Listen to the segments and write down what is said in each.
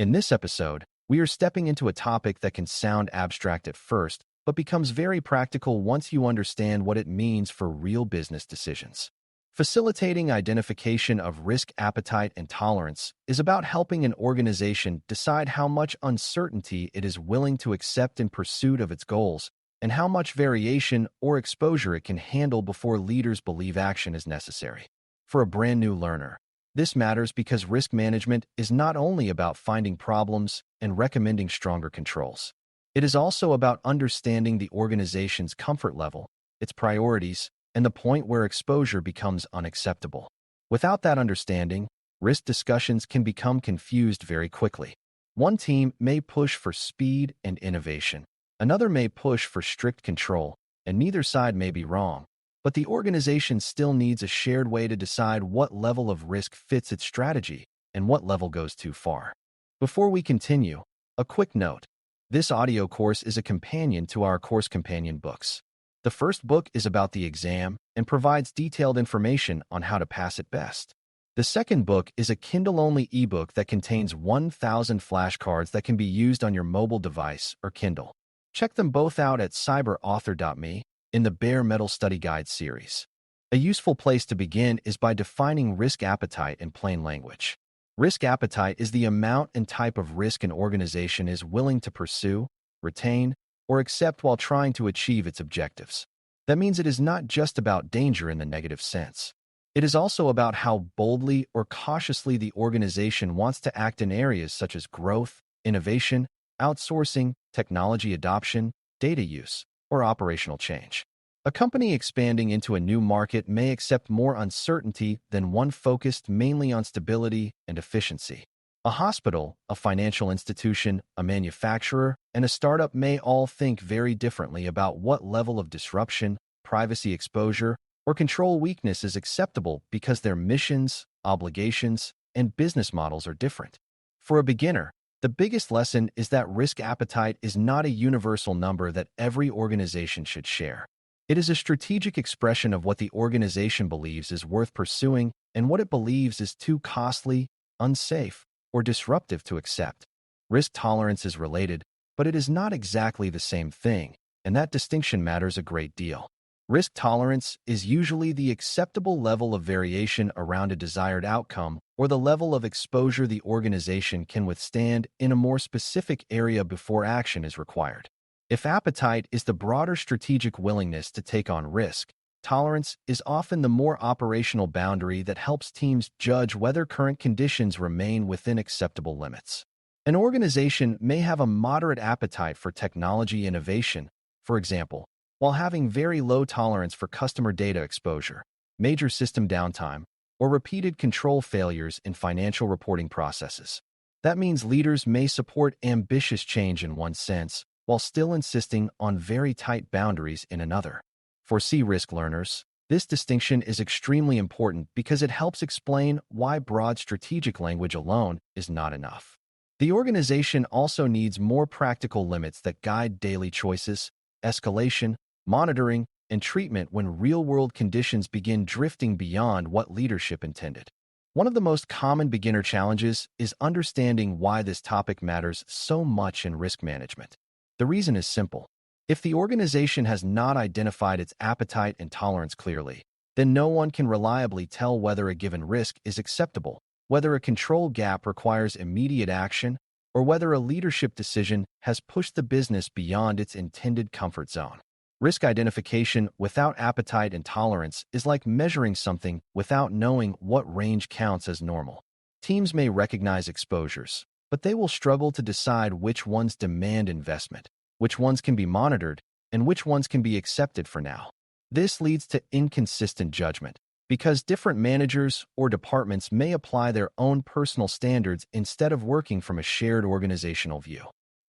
In this episode, we are stepping into a topic that can sound abstract at first, but becomes very practical once you understand what it means for real business decisions. Facilitating identification of risk appetite and tolerance is about helping an organization decide how much uncertainty it is willing to accept in pursuit of its goals, and how much variation or exposure it can handle before leaders believe action is necessary. For a brand new learner, this matters because risk management is not only about finding problems and recommending stronger controls. It is also about understanding the organization's comfort level, its priorities, and the point where exposure becomes unacceptable. Without that understanding, risk discussions can become confused very quickly. One team may push for speed and innovation. Another may push for strict control, and neither side may be wrong. But the organization still needs a shared way to decide what level of risk fits its strategy and what level goes too far. Before we continue, a quick note. This audio course is a companion to our course companion books. The first book is about the exam and provides detailed information on how to pass it best. The second book is a Kindle-only ebook that contains 1,000 flashcards that can be used on your mobile device or Kindle. Check them both out at cyberauthor.me in the Bare Metal Study Guide series. A useful place to begin is by defining risk appetite in plain language. Risk appetite is the amount and type of risk an organization is willing to pursue, retain, or accept while trying to achieve its objectives. That means it is not just about danger in the negative sense. It is also about how boldly or cautiously the organization wants to act in areas such as growth, innovation, outsourcing, technology adoption, data use, or operational change. A company expanding into a new market may accept more uncertainty than one focused mainly on stability and efficiency. A hospital, a financial institution, a manufacturer, and a startup may all think very differently about what level of disruption, privacy exposure, or control weakness is acceptable because their missions, obligations, and business models are different. For a beginner, the biggest lesson is that risk appetite is not a universal number that every organization should share. It is a strategic expression of what the organization believes is worth pursuing and what it believes is too costly, unsafe, or disruptive to accept. Risk tolerance is related, but it is not exactly the same thing, and that distinction matters a great deal. Risk tolerance is usually the acceptable level of variation around a desired outcome or the level of exposure the organization can withstand in a more specific area before action is required. If appetite is the broader strategic willingness to take on risk, tolerance is often the more operational boundary that helps teams judge whether current conditions remain within acceptable limits. An organization may have a moderate appetite for technology innovation, for example, while having very low tolerance for customer data exposure, major system downtime, or repeated control failures in financial reporting processes. That means leaders may support ambitious change in one sense, while still insisting on very tight boundaries in another. For C-risk learners, this distinction is extremely important because it helps explain why broad strategic language alone is not enough. The organization also needs more practical limits that guide daily choices, escalation, monitoring, and treatment when real-world conditions begin drifting beyond what leadership intended. One of the most common beginner challenges is understanding why this topic matters so much in risk management. The reason is simple. If the organization has not identified its appetite and tolerance clearly, then no one can reliably tell whether a given risk is acceptable, whether a control gap requires immediate action, or whether a leadership decision has pushed the business beyond its intended comfort zone. Risk identification without appetite and tolerance is like measuring something without knowing what range counts as normal. Teams may recognize exposures, but they will struggle to decide which ones demand investment, which ones can be monitored, and which ones can be accepted for now. This leads to inconsistent judgment, because different managers or departments may apply their own personal standards instead of working from a shared organizational view.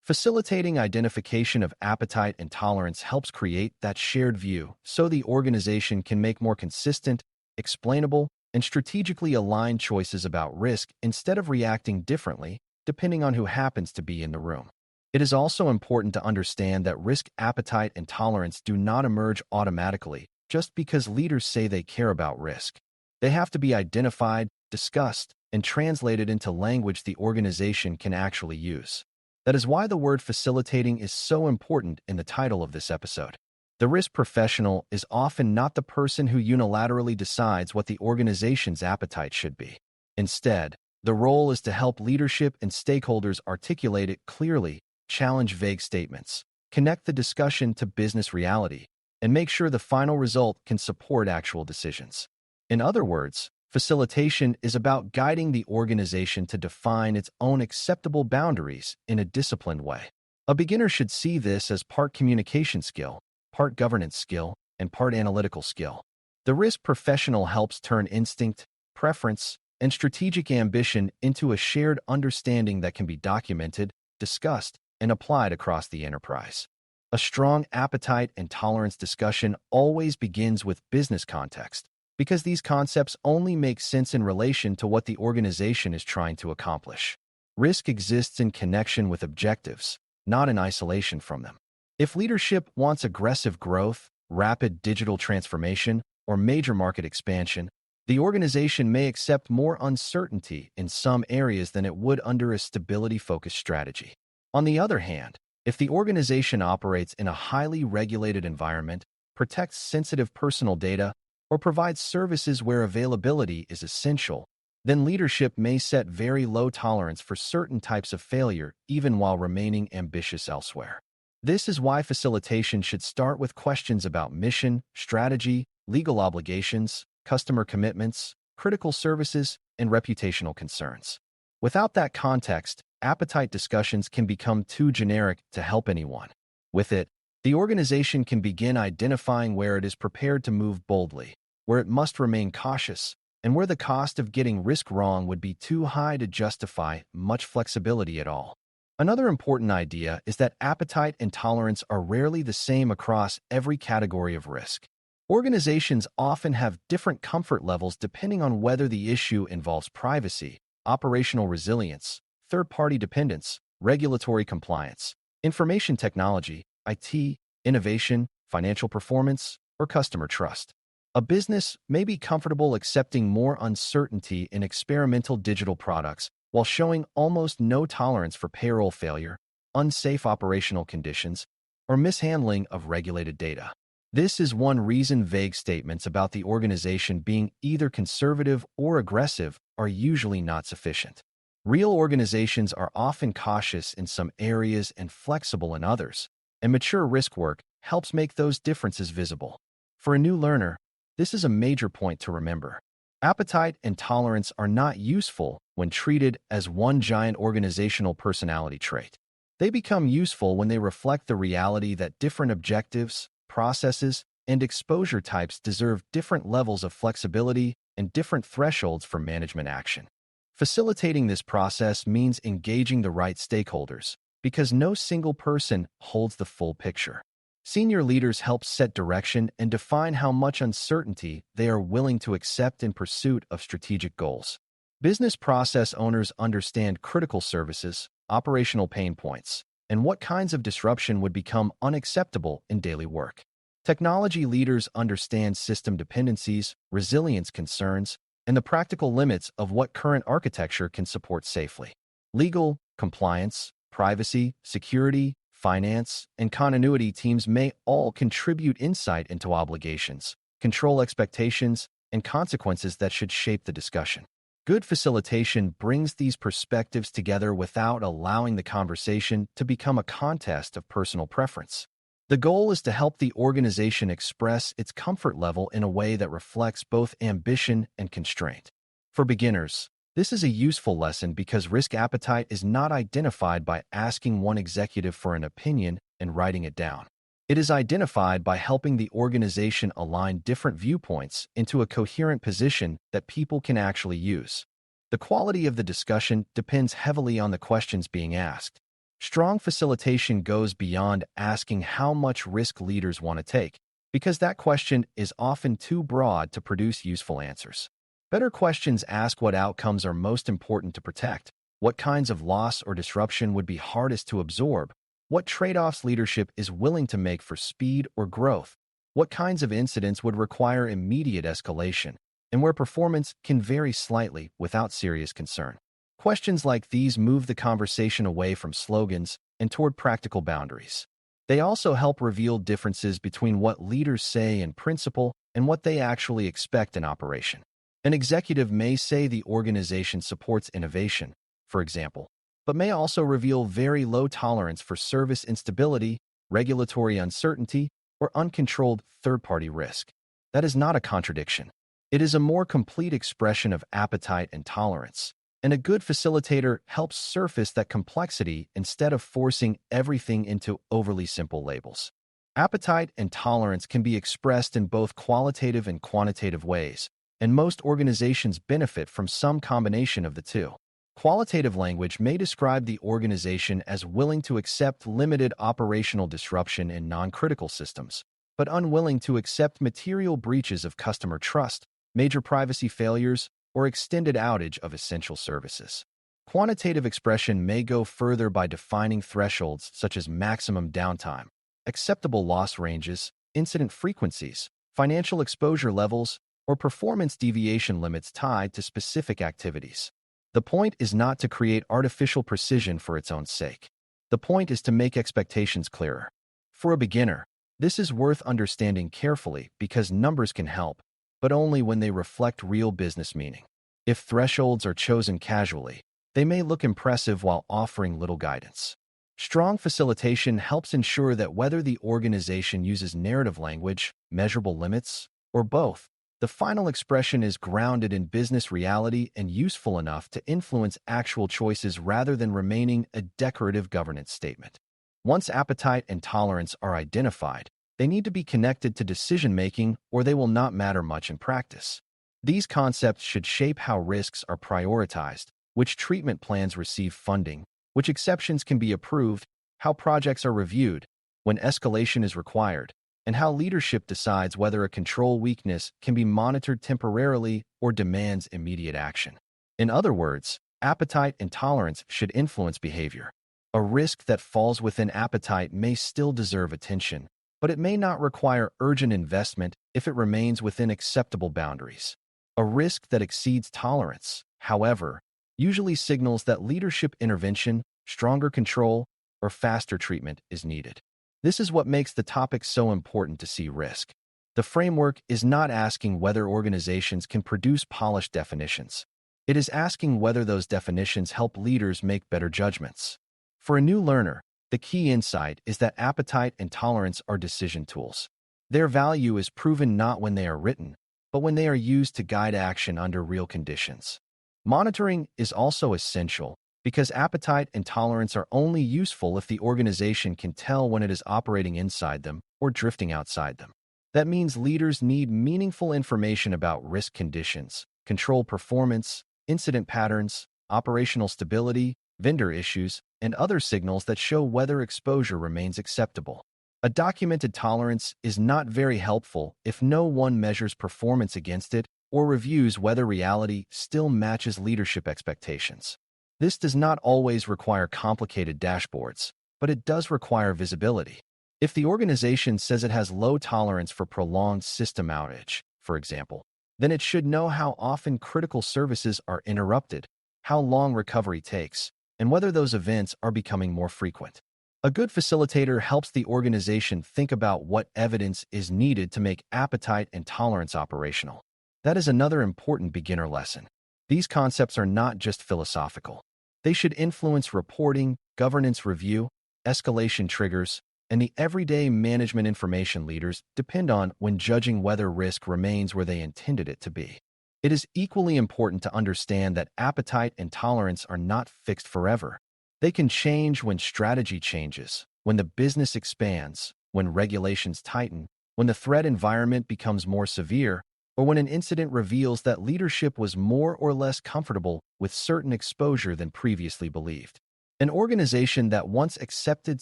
Facilitating identification of appetite and tolerance helps create that shared view so the organization can make more consistent, explainable, and strategically aligned choices about risk instead of reacting differently depending on who happens to be in the room. It is also important to understand that risk appetite and tolerance do not emerge automatically just because leaders say they care about risk. They have to be identified, discussed, and translate it into language the organization can actually use. That is why the word facilitating is so important in the title of this episode. The risk professional is often not the person who unilaterally decides what the organization's appetite should be. Instead, the role is to help leadership and stakeholders articulate it clearly, challenge vague statements, connect the discussion to business reality, and make sure the final result can support actual decisions. In other words, facilitation is about guiding the organization to define its own acceptable boundaries in a disciplined way. A beginner should see this as part communication skill, part governance skill, and part analytical skill. The risk professional helps turn instinct, preference, and strategic ambition into a shared understanding that can be documented, discussed, and applied across the enterprise. A strong appetite and tolerance discussion always begins with business context, because these concepts only make sense in relation to what the organization is trying to accomplish. Risk exists in connection with objectives, not in isolation from them. If leadership wants aggressive growth, rapid digital transformation, or major market expansion, the organization may accept more uncertainty in some areas than it would under a stability-focused strategy. On the other hand, if the organization operates in a highly regulated environment, protects sensitive personal data, or provides services where availability is essential, then leadership may set very low tolerance for certain types of failure even while remaining ambitious elsewhere. This is why facilitation should start with questions about mission, strategy, legal obligations, customer commitments, critical services, and reputational concerns. Without that context, appetite discussions can become too generic to help anyone. With it, the organization can begin identifying where it is prepared to move boldly, where it must remain cautious, and where the cost of getting risk wrong would be too high to justify much flexibility at all. Another important idea is that appetite and tolerance are rarely the same across every category of risk. Organizations often have different comfort levels depending on whether the issue involves privacy, operational resilience, third-party dependence, regulatory compliance, information technology, IT, innovation, financial performance, or customer trust. A business may be comfortable accepting more uncertainty in experimental digital products while showing almost no tolerance for payroll failure, unsafe operational conditions, or mishandling of regulated data. This is one reason vague statements about the organization being either conservative or aggressive are usually not sufficient. Real organizations are often cautious in some areas and flexible in others, and mature risk work helps make those differences visible. For a new learner, this is a major point to remember. Appetite and tolerance are not useful when treated as one giant organizational personality trait. They become useful when they reflect the reality that different objectives, processes, and exposure types deserve different levels of flexibility and different thresholds for management action. Facilitating this process means engaging the right stakeholders, because no single person holds the full picture. Senior leaders help set direction and define how much uncertainty they are willing to accept in pursuit of strategic goals. Business process owners understand critical services, operational pain points, and what kinds of disruption would become unacceptable in daily work. Technology leaders understand system dependencies, resilience concerns, and the practical limits of what current architecture can support safely. Legal, compliance, privacy, security, finance, and continuity teams may all contribute insight into obligations, control expectations, and consequences that should shape the discussion. Good facilitation brings these perspectives together without allowing the conversation to become a contest of personal preference. The goal is to help the organization express its comfort level in a way that reflects both ambition and constraint. For beginners, this is a useful lesson because risk appetite is not identified by asking one executive for an opinion and writing it down. It is identified by helping the organization align different viewpoints into a coherent position that people can actually use. The quality of the discussion depends heavily on the questions being asked. Strong facilitation goes beyond asking how much risk leaders want to take, because that question is often too broad to produce useful answers. Better questions ask what outcomes are most important to protect, what kinds of loss or disruption would be hardest to absorb, what trade-offs leadership is willing to make for speed or growth, what kinds of incidents would require immediate escalation, and where performance can vary slightly without serious concern. Questions like these move the conversation away from slogans and toward practical boundaries. They also help reveal differences between what leaders say in principle and what they actually expect in operation. An executive may say the organization supports innovation, for example, but may also reveal very low tolerance for service instability, regulatory uncertainty, or uncontrolled third-party risk. That is not a contradiction. It is a more complete expression of appetite and tolerance, and a good facilitator helps surface that complexity instead of forcing everything into overly simple labels. Appetite and tolerance can be expressed in both qualitative and quantitative ways, and most organizations benefit from some combination of the two. Qualitative language may describe the organization as willing to accept limited operational disruption in non-critical systems, but unwilling to accept material breaches of customer trust, major privacy failures, or extended outage of essential services. Quantitative expression may go further by defining thresholds such as maximum downtime, acceptable loss ranges, incident frequencies, financial exposure levels, or performance deviation limits tied to specific activities. The point is not to create artificial precision for its own sake. The point is to make expectations clearer. For a beginner, this is worth understanding carefully because numbers can help, but only when they reflect real business meaning. If thresholds are chosen casually, they may look impressive while offering little guidance. Strong facilitation helps ensure that whether the organization uses narrative language, measurable limits, or both, the final expression is grounded in business reality and useful enough to influence actual choices rather than remaining a decorative governance statement. Once appetite and tolerance are identified, they need to be connected to decision-making or they will not matter much in practice. These concepts should shape how risks are prioritized, which treatment plans receive funding, which exceptions can be approved, how projects are reviewed, when escalation is required, and how leadership decides whether a control weakness can be monitored temporarily or demands immediate action. In other words, appetite and tolerance should influence behavior. A risk that falls within appetite may still deserve attention, but it may not require urgent investment if it remains within acceptable boundaries. A risk that exceeds tolerance, however, usually signals that leadership intervention, stronger control, or faster treatment is needed. This is what makes the topic so important to see risk. The framework is not asking whether organizations can produce polished definitions. It is asking whether those definitions help leaders make better judgments. For a new learner, the key insight is that appetite and tolerance are decision tools. Their value is proven not when they are written, but when they are used to guide action under real conditions. Monitoring is also essential because appetite and tolerance are only useful if the organization can tell when it is operating inside them or drifting outside them. That means leaders need meaningful information about risk conditions, control performance, incident patterns, operational stability, vendor issues, and other signals that show whether exposure remains acceptable. A documented tolerance is not very helpful if no one measures performance against it or reviews whether reality still matches leadership expectations. This does not always require complicated dashboards, but it does require visibility. If the organization says it has low tolerance for prolonged system outage, for example, then it should know how often critical services are interrupted, how long recovery takes, and whether those events are becoming more frequent. A good facilitator helps the organization think about what evidence is needed to make appetite and tolerance operational. That is another important beginner lesson. These concepts are not just philosophical. They should influence reporting, governance review, escalation triggers, and the everyday management information leaders depend on when judging whether risk remains where they intended it to be. It is equally important to understand that appetite and tolerance are not fixed forever. They can change when strategy changes, when the business expands, when regulations tighten, when the threat environment becomes more severe, or when an incident reveals that leadership was more or less comfortable with certain exposure than previously believed. An organization that once accepted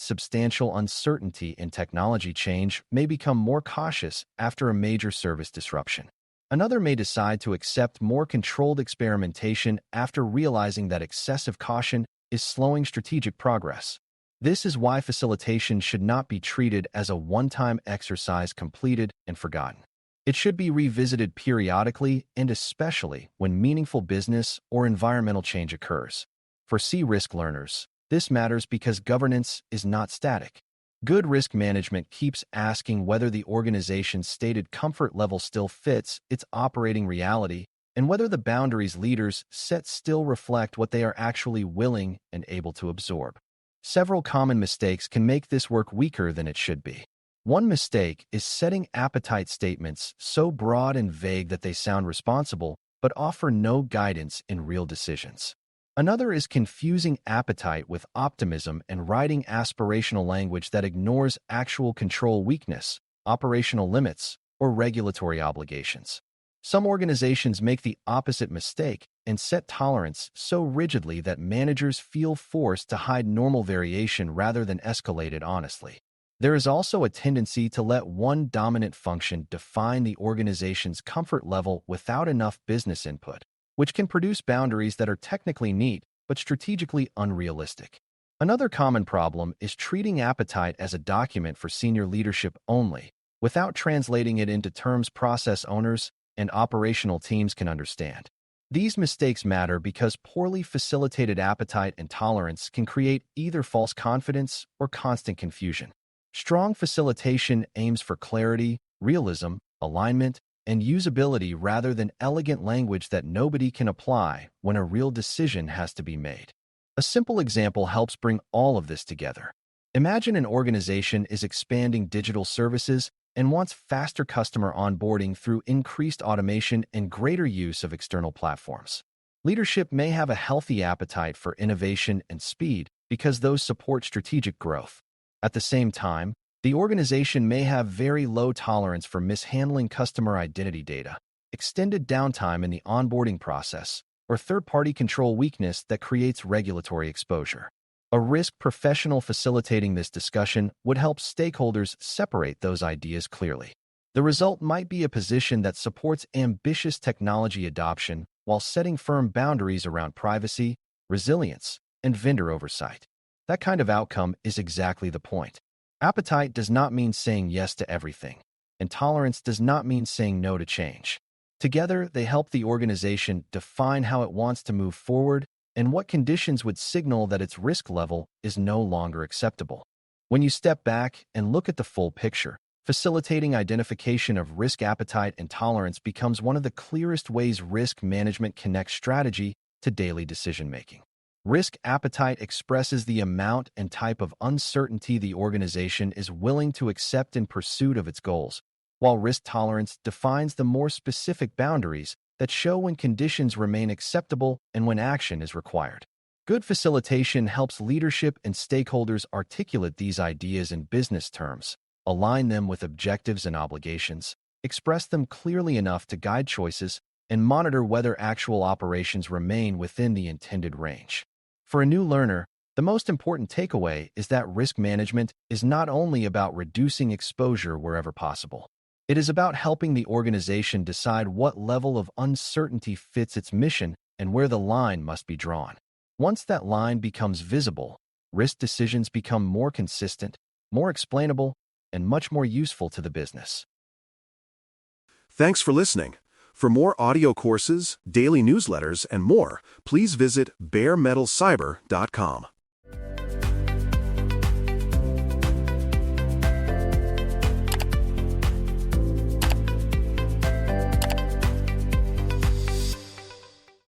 substantial uncertainty in technology change may become more cautious after a major service disruption. Another may decide to accept more controlled experimentation after realizing that excessive caution is slowing strategic progress. This is why facilitation should not be treated as a one-time exercise completed and forgotten. It should be revisited periodically and especially when meaningful business or environmental change occurs. For C-risk learners, this matters because governance is not static. Good risk management keeps asking whether the organization's stated comfort level still fits its operating reality and whether the boundaries leaders set still reflect what they are actually willing and able to absorb. Several common mistakes can make this work weaker than it should be. One mistake is setting appetite statements so broad and vague that they sound responsible but offer no guidance in real decisions. Another is confusing appetite with optimism and writing aspirational language that ignores actual control weakness, operational limits, or regulatory obligations. Some organizations make the opposite mistake and set tolerance so rigidly that managers feel forced to hide normal variation rather than escalate it honestly. There is also a tendency to let one dominant function define the organization's comfort level without enough business input, which can produce boundaries that are technically neat but strategically unrealistic. Another common problem is treating appetite as a document for senior leadership only, without translating it into terms process owners and operational teams can understand. These mistakes matter because poorly facilitated appetite and tolerance can create either false confidence or constant confusion. Strong facilitation aims for clarity, realism, alignment, and usability rather than elegant language that nobody can apply when a real decision has to be made. A simple example helps bring all of this together. Imagine an organization is expanding digital services and wants faster customer onboarding through increased automation and greater use of external platforms. Leadership may have a healthy appetite for innovation and speed because those support strategic growth. At the same time, the organization may have very low tolerance for mishandling customer identity data, extended downtime in the onboarding process, or third-party control weakness that creates regulatory exposure. A risk professional facilitating this discussion would help stakeholders separate those ideas clearly. The result might be a position that supports ambitious technology adoption while setting firm boundaries around privacy, resilience, and vendor oversight. That kind of outcome is exactly the point. Appetite does not mean saying yes to everything, and tolerance does not mean saying no to change. Together, they help the organization define how it wants to move forward and what conditions would signal that its risk level is no longer acceptable. When you step back and look at the full picture, facilitating identification of risk appetite and tolerance becomes one of the clearest ways risk management connects strategy to daily decision-making. Risk appetite expresses the amount and type of uncertainty the organization is willing to accept in pursuit of its goals, while risk tolerance defines the more specific boundaries that show when conditions remain acceptable and when action is required. Good facilitation helps leadership and stakeholders articulate these ideas in business terms, align them with objectives and obligations, express them clearly enough to guide choices, and monitor whether actual operations remain within the intended range. For a new learner, the most important takeaway is that risk management is not only about reducing exposure wherever possible. It is about helping the organization decide what level of uncertainty fits its mission and where the line must be drawn. Once that line becomes visible, risk decisions become more consistent, more explainable, and much more useful to the business. Thanks for listening. For more audio courses, daily newsletters, and more, please visit baremetalcyber.com.